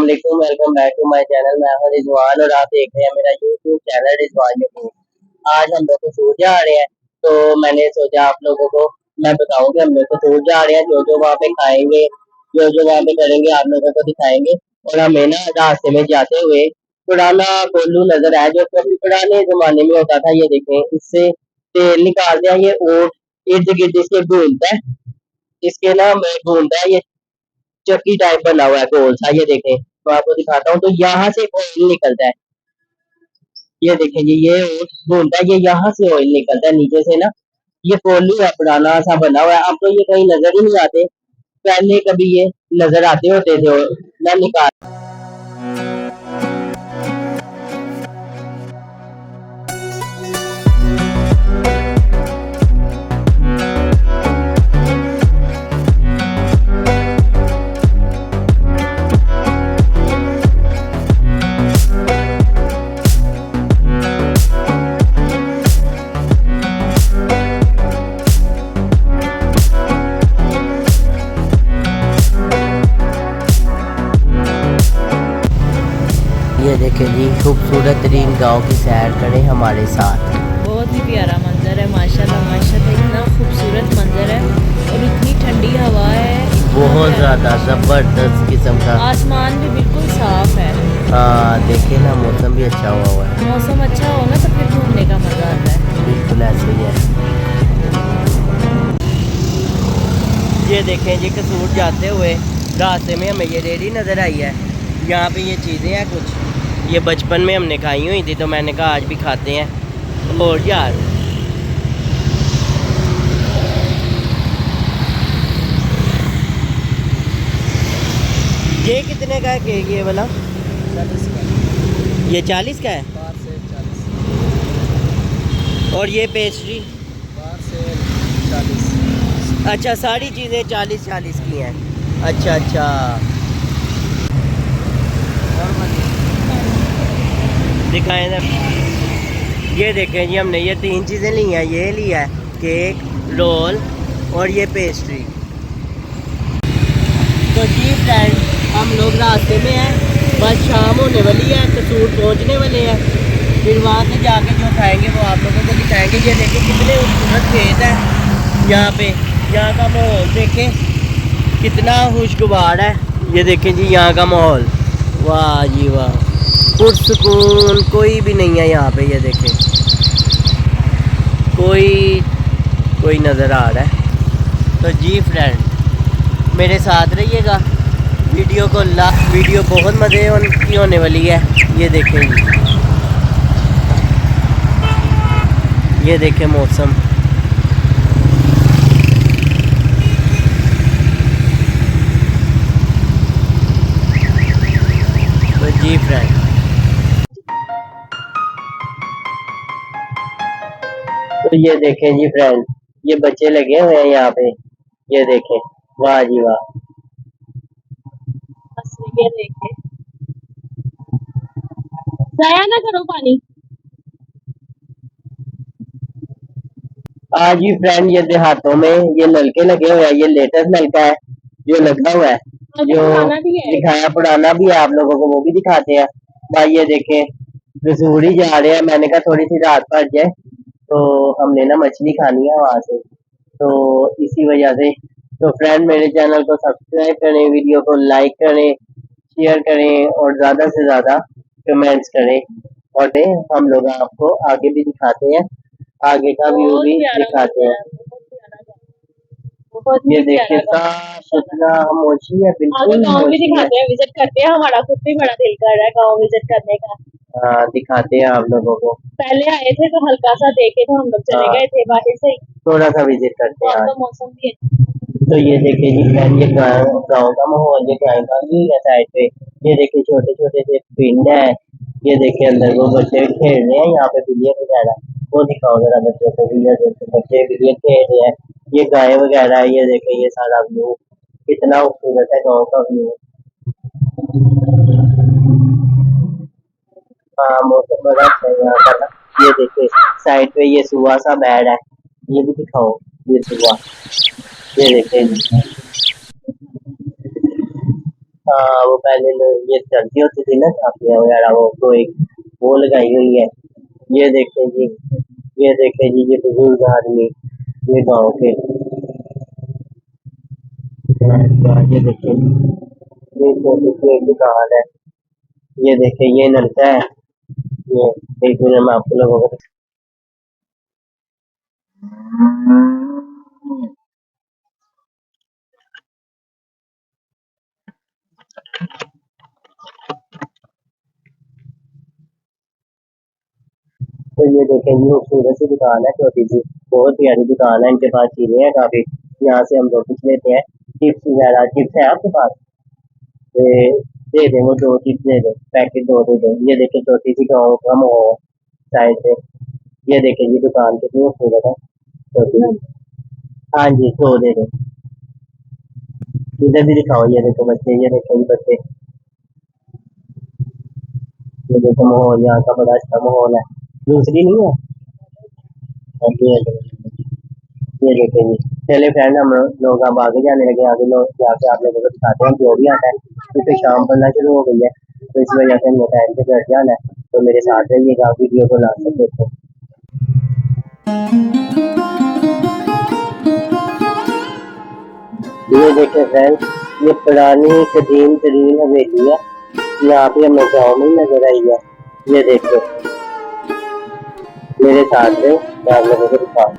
वालेकुम, welcome back to my channel. मैं हूं रिजवान और आप देख रहे हैं मेरा यूट्यूब चैनल रिजवान यूट्यूब। आज हम लोग सूट जा रहे हैं, तो मैंने सोचा आप लोगों को मैं बताऊं कि हम लोग सूट जा रहे हैं। जो जो वहाँ पे खाएंगे, जो जो वहाँ पे करेंगे, आप लोगों को दिखाएंगे। और हमें ना रास्ते में जाते हुए पुराना कोल्लू नजर आया, जो कभी पुराने जमाने में होता था। ये देखें, इससे तेल निकालते हैं। ये ऊँट इर्द गिर्द इसके घूमता है, इसके ना में घूमता है। ये चक्की टाइप बना हुआ है गोल सा। ये देखें, तो आपको दिखाता हूँ। तो यहाँ से ऑयल निकलता है। ये देखें जी, ये घूमता है, ये यहाँ से ऑयल निकलता है नीचे से ना। ये कोल्हू है, पुराना सा बना हुआ है। अब तो ये कहीं नजर ही नहीं आते, पहले कभी ये नजर आते होते थे। मैं निकाल ये देखें जी, खूबसूरत तरीन गाँव की सैर करें हमारे साथ। बहुत ही प्यारा मंजर है, माशाल्लाह माशाल्लाह। इतना खूबसूरत मंजर है और इतनी ठंडी हवा है, बहुत ज़्यादा ज़बरदस्त किस्म का। आसमान भी बिल्कुल साफ है। हाँ देखिए ना, मौसम भी अच्छा हुआ है। मौसम अच्छा हो ना तो फिर घूमने का मज़ा आता है। बिल्कुल ऐसे ही है। ये देखें जी, कसूर जाते हुए रास्ते में हमें ये रेहड़ी नज़र आई है। यहाँ पे ये चीज़ें हैं कुछ, ये बचपन में हमने खाई हुई थी, तो मैंने कहा आज भी खाते हैं। और यार ये कितने का है केक ये वाला? 40 का। ये 40 का है? 5 से 40। और ये पेस्ट्री 5 से 40। अच्छा, सारी चीज़ें 40-40 की हैं। अच्छा अच्छा। दिखाएं ना। ये देखें जी, हमने ये 3 चीज़ें ली हैं। ये लिया है केक, रोल और ये पेस्ट्री। तो जी फ्रेंड, हम लोग रास्ते में हैं, बस शाम होने वाली है, कसूर पहुंचने वाले हैं। फिर वहाँ से जाके जो खाएंगे वो आप लोगों को दिखाएंगे। ये देखें कितने खूबसूरत खेत है यहाँ पे। यहाँ का माहौल देखें कितना खुशगवार है। ये देखें जी, यहाँ का माहौल, वाह जी वाह, पुरसुकून। कोई भी नहीं है यहाँ पे। ये देखें, कोई नज़र आ रहा है। तो जी फ्रेंड, मेरे साथ रहिएगा। वीडियो बहुत मज़े की होने वाली है। ये देखें जी, ये देखें मौसम। तो जी फ्रेंड, तो ये देखें जी फ्रेंड, ये बच्चे लगे हुए हैं यहाँ पे। ये देखें, वाह जी वाह। ये देखे, जाया ना करो पानी। आज ही फ्रेंड, ये देहातों में ये नलके लगे हुए हैं। ये लेटेस्ट नलका है जो लगा हुआ है, जो दिखाया पुराना भी है। आप लोगों को वो भी दिखाते हैं भाई। ये देखें, रसूड़ी जा रहे हैं। मैंने कहा थोड़ी सी रात पड़ जाए, तो हमने ना मछली खानी है वहां से, तो इसी वजह से। तो फ्रेंड, मेरे चैनल को सब्सक्राइब करें, वीडियो को लाइक करें, शेयर करें और ज़्यादा से ज़्यादा कमेंट्स करें। और हम लोग आपको आगे भी दिखाते हैं, आगे का व्यू भी दिखाते हैं। ये देखिए, साफ सुथरा खामोशी है, बिल्कुल गाँव भी दिखाते हैं, विजिट करते हैं। हमारा खुद भी बड़ा दिल कर रहा है गाँव विजिट करने का। हाँ, दिखाते हैं आप लोगों को। पहले आए थे तो हल्का सा देखे थे, हम लोग चले गए थे बाहर से। थोड़ा सा विजिट करते हैं। तो मौसम भी तो ये देखिए जी फ्रेंड, ये गाँव का माहौल, ये गाय का भी है साइड पे। ये देखिए छोटे छोटे से पिंड है। ये देखिए अंदर वो बच्चे खेल रहे हैं, यहाँ पे बिलियन वगैरह। वो दिखाओ जरा बच्चों को, बच्चे बिलियन खेल रहे हैं। ये गाय वगैरह, ये देखे, ये सारा व्यू कितना खूबसूरत है, गाँव का व्यू। हाँ, मौसम बड़ा अच्छा है यहाँ का ना। ये देखिए साइड पे ये सुहा सा बैड है, ये भी दिखाओ। ये सुहा, ये देखिए। हाँ वो पहले ये चलती होती थी ना झांकियाँ वगैरह, वो एक वो लगाई हुई है। ये देखें जी, ये देखें जी, ये बुजुर्ग आदमी, ये गांव के। ये देखें, ये छोटी सी एक दुकान है। ये देखें, ये नलका है। ये एक मिनट में आपको लोगों को तो ये देखें जी, खूबसूरत सी दुकान है, छोटी सी, बहुत प्यारी दुकान है। इनके पास चीजें हैं काफी, यहाँ से हम लोग कुछ लेते हैं। चिप्स वगैरह, चिप्स है आपके पास? ये दे दें, वो 2 चिप्स दे दो, पैकेट 2 दे दो। ये देखें, छोटी सी गाँव कम हो साइड से। ये देखें जी, दुकान कितनी खूबसूरत है, छोटी सी। हाँ जी, 2 दे दो। इधर भी दिखाओ, ये देखो बच्चे, ये देखें जी बच्चे, ये देखो माहौल यहाँ का बड़ा अच्छा माहौल है। दूसरी नहीं है? हाँ जी, ये देखें जी। चलिए फ्रेंड, हम लोग अब आगे जाने लगे, आगे लोग जाके आप लोगों को दिखाते हैं जो भी आता है, क्योंकि शाम पड़ना शुरू हो गई है, तो इस वजह से हमें टाइम से घर जाना है। तो मेरे साथ रहिएगा, वीडियो को लास्ट तक देखो। ये देखें फ्रेंड, ये पुरानी कदीम तरीन हवेली है, यहाँ पे हमें गाँव में नजर आई है। ये देखो, मेरे साथ में मैं आप लोगों को दिखाऊँ।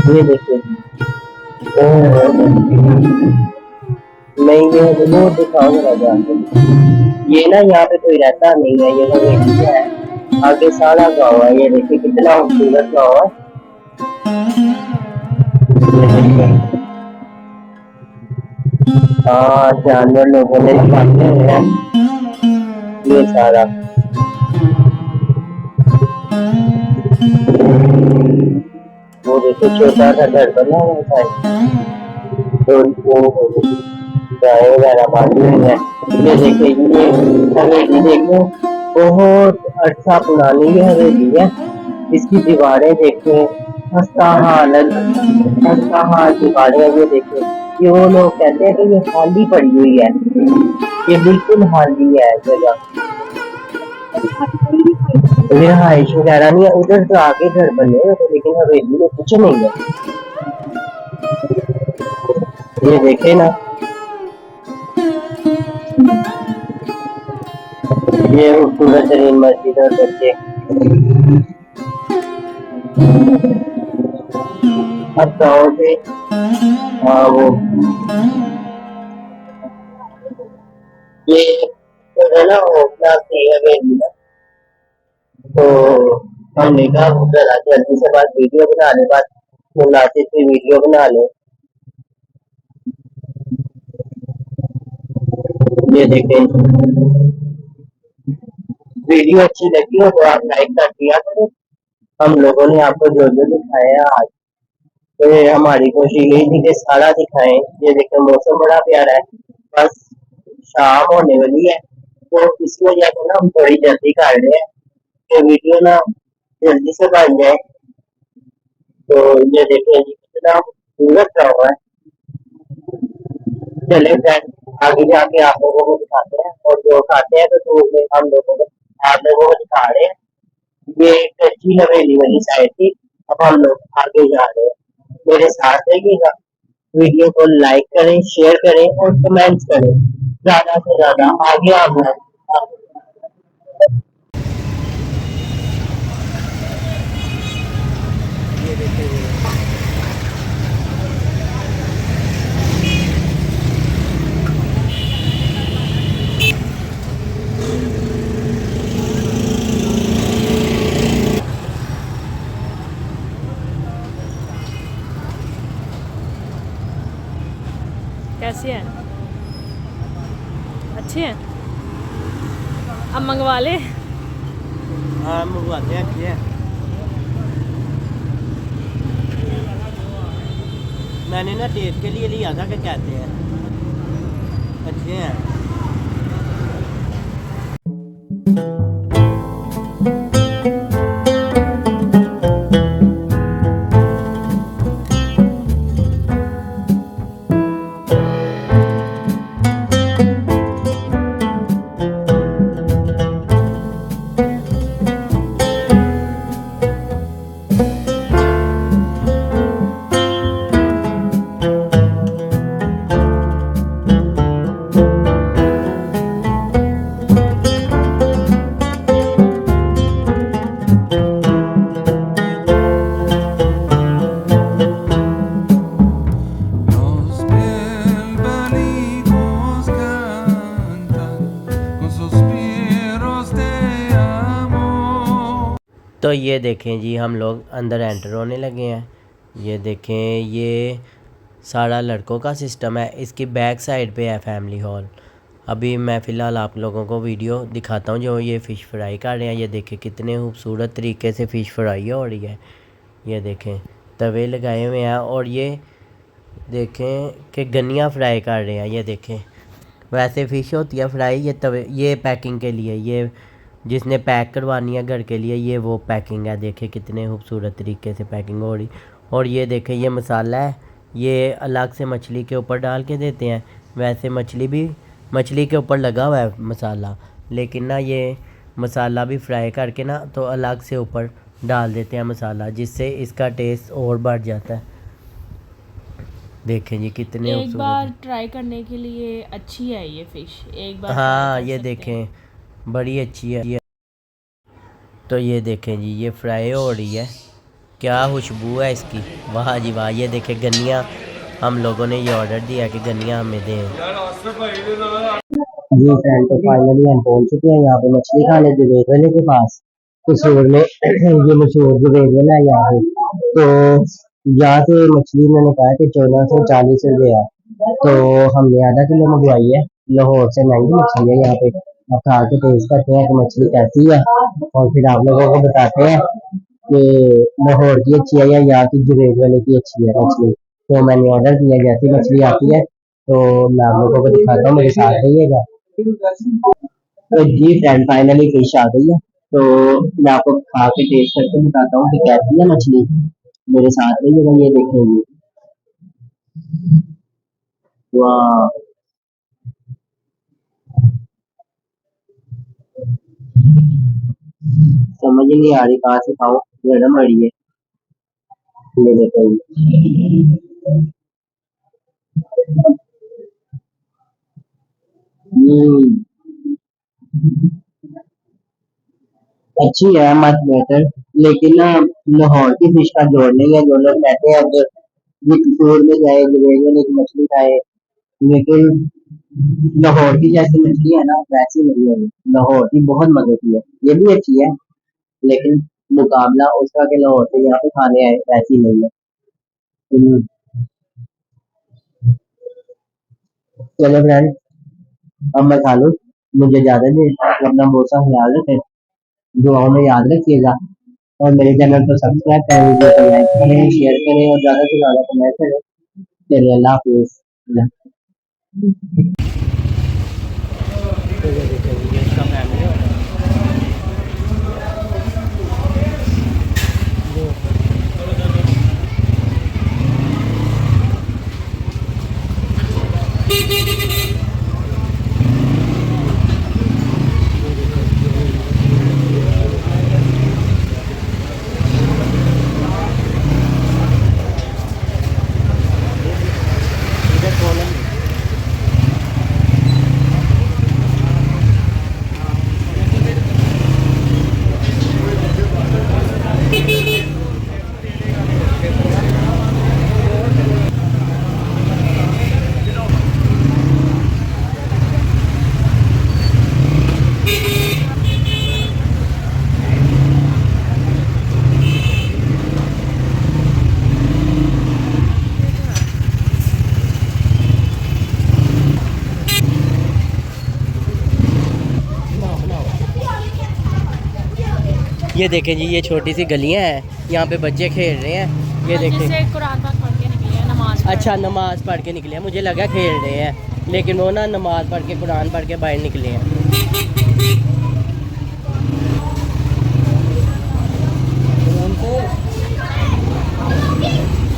ये देखिए, नहीं ये वो दिखाओ जरा जाके। ये ना यहाँ पे कोई रहता नहीं है, ये हवेली है, आगे सारा गाँव है। ये देखिए कितना खूबसूरत गाँव है। ये देखिए, हाँ जानवर लोगों ने निकाले हैं ये सारा। वो देखो छोटा सा घर बना हुआ है, तो वो गाय वगैरह बांधी हुई है। ये देखिए, ये हवेली देखो, बहुत अच्छा पुरानी ये हवेली है। इसकी दीवारें देखें, खस्ता हाल दीवारें। ये देखें, ये वो लोग कहते हैं कि ये खाली पड़ी हुई है, ये बिल्कुल खाली है जगह, रिहाइश वगैरह नहीं है। उधर तो आगे घर बने हुए थे, लेकिन हवेली में कुछ नहीं है। ये देखे ना, ये खूबसूरत तरीन मस्जिद और बच्चे। अब गाँव से वो ये तो है ना, वो क्या थी हवेली ना, तो हमने कहा जरा जल्दी से बात वीडियो बनाने बाद मुनासिब सी वीडियो बना लो। ये देखें, वीडियो अच्छी लगी हो तो आप लाइक कर दिया करो। हम लोगों ने आपको जो जो दिखाया आज, तो ये हमारी कोशिश यही थी कि सारा दिखाएं। ये देखें, मौसम बड़ा प्यारा है, बस शाम होने वाली है, तो इस वजह से ना हम थोड़ी जल्दी कर रहे हैं कि वीडियो ना जल्दी से बन जाए। तो ये देखें जी, कितना खूबसूरत हुआ है। चले फ्रेंड, आगे जाके आप लोगों को दिखाते हैं, और जो खाते हैं तो हम लोगों को आप लोगों को दिखा रहे हैं। ये कच्ची हवेली वाली साइड थी, अब हम लोग आगे जा रहे हैं। मेरे साथ रहिएगा, वीडियो को लाइक करें, शेयर करें और कमेंट्स करें, ज्यादा से ज्यादा आगे आना है। कैसी है? अच्छी है? अब मंगवा ले। हाँ मंगवाते हैं, अच्छे हैं। मैंने ना टेस्ट के लिए लिया था कि कहते हैं अच्छे हैं। तो ये देखें जी, हम लोग अंदर एंटर होने लगे हैं। ये देखें, ये सारा लड़कों का सिस्टम है। इसकी बैक साइड पे है फैमिली हॉल। अभी मैं फ़िलहाल आप लोगों को वीडियो दिखाता हूँ जो ये फ़िश फ्राई कर रहे हैं। ये देखें कितने खूबसूरत तरीके से फ़िश फ्राई हो रही है। ये देखें तवे लगाए हुए हैं और ये देखें कि गनिया फ्राई कर रहे हैं। ये देखें, वैसे फ़िश होती है फ्राई, ये तवे, ये पैकिंग के लिए, ये जिसने पैक करवानी है घर के लिए, ये वो पैकिंग है। देखें कितने खूबसूरत तरीके से पैकिंग हो रही। और ये देखें, ये मसाला है, ये अलग से मछली के ऊपर डाल के देते हैं। वैसे मछली के ऊपर लगा हुआ है मसाला, लेकिन ना ये मसाला भी फ्राई करके ना तो अलग से ऊपर डाल देते हैं मसाला, जिससे इसका टेस्ट और बढ़ जाता है। देखें जी कितने एक खूबसूरत बार है। ट्राई करने के लिए अच्छी है ये फ़िश, एक बार हाँ, ट्राई कर ये सकते हैं। देखें बड़ी अच्छी है। तो ये देखें जी, ये फ्राई हो रही है, क्या खुशबू है इसकी, वाह जी वाह। ये देखें गन्नियाँ, हम लोगों ने ये ऑर्डर दिया कि गन्नियाँ हमें दें। जी फ्रेंड, तो फाइनली हम पहुंच चुके हैं यहाँ पे मछली खाने जुबेद वाले के पास, कसूर में। ये मशहूर जुबेद वाला है यहाँ पे। तो यहाँ से मछली मैंने कहा कि 1440 रुपये है। तो हमने आधा किलो मंगवाई है। लाहौर से महंगी मछली है यहाँ पे। अब खा के टेस्ट करते हैं कि मछली कैसी है, और फिर आप लोगों को बताते हैं कि लाहौर की अच्छी है या यहाँ की जुबेद वाले की अच्छी है मछली। तो मैंने ऑर्डर किया, जैसी मछली आती है तो मैं आप लोगों को दिखाता हूँ, मेरे साथ रहिएगा। तो जी फ्रेंड, फाइनली फिश आ गई है। तो मैं आपको खा के टेस्ट करके बताता हूँ कि कैसी है मछली। मेरे साथ रहिएगा, ये देखेंगे। वाह, समझ ही नहीं आ रही कहाँ से खाऊं, गर्म बड़ी है। ये देखेंगे। हम्म, अच्छी है, मच बेटर। लेकिन ना लाहौर की फिश का जोड़ नहीं है। जो लोग कहते हैं कि ये कसूर में जाए जवेज वाले की मछली खाए, लेकिन लाहौर की जैसी मछली है ना वैसी नहीं है। लाहौर की बहुत मजे की है, ये भी अच्छी है, लेकिन मुकाबला उसका के लाहौर से यहाँ पे खाने आए वैसी नहीं है। हम्म, चलो फ्रेंड, अब मैं खा लूँ, मुझे ज्यादा नहीं। अपना बहुत सा ख्याल रखें, दुआओं में याद रखिएगा, और मेरे चैनल को सब्सक्राइब करें, वीडियो को लाइक करें, शेयर करें और ज़्यादा से ज़्यादा कमेंट करें। चलिए, अल्लाह हाफिज़। ये देखें जी, ये छोटी सी गलियां हैं, यहाँ पे बच्चे खेल रहे हैं। ये देखें, जैसे कुरान पाक पढ़ के निकले हैं, नमाज पढ़। अच्छा नमाज पढ़ के निकले हैं, मुझे लगा खेल रहे हैं, लेकिन वो ना नमाज पढ़ के कुरान पढ़ के बाहर निकले हैं।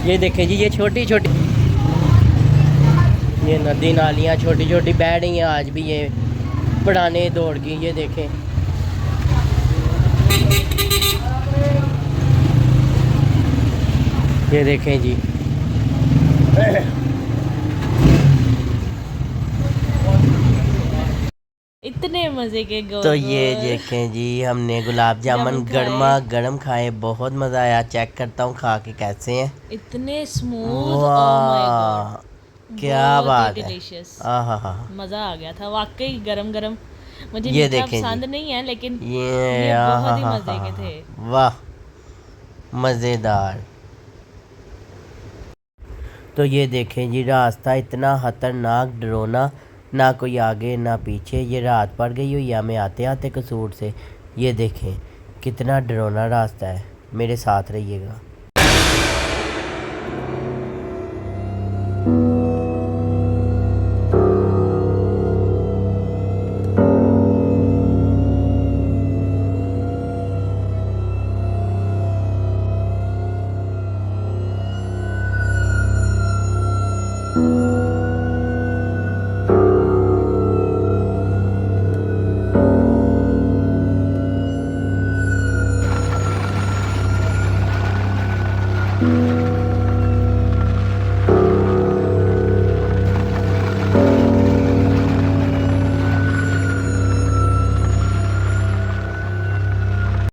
ये देखें जी, ये छोटी छोटी ये नदी नालियाँ छोटी छोटी बह रही हैं आज भी, ये पुराने दौर की। ये देखें, ये देखें जी। इतने मज़े के गोल तो ये गोल। देखें जी, हमने गुलाब जामुन जामुन खाए। गर्मा गर्म खाए, बहुत मज़ा आया। चेक करता हूँ खा के कैसे हैं। इतने स्मूथ, ओह माय गॉड, वाह, क्या बहुत बात ही है। डिलीशियस, हाँ हाँ हाँ, मज़ा आ गया था वाकई। गरम गरम मुझे ये मीठा देखें पसंद जी, नहीं है, लेकिन ये ये हाँ बहुत हाँ ही हाँ मज़े हाँ के हाँ, थे। वाह मज़ेदार। तो ये देखें जी, रास्ता इतना ख़तरनाक डरावना, ना कोई आगे ना पीछे। ये रात पड़ गई हुई है हमें आते आते कसूर से। ये देखें कितना डरावना रास्ता है। मेरे साथ रहिएगा।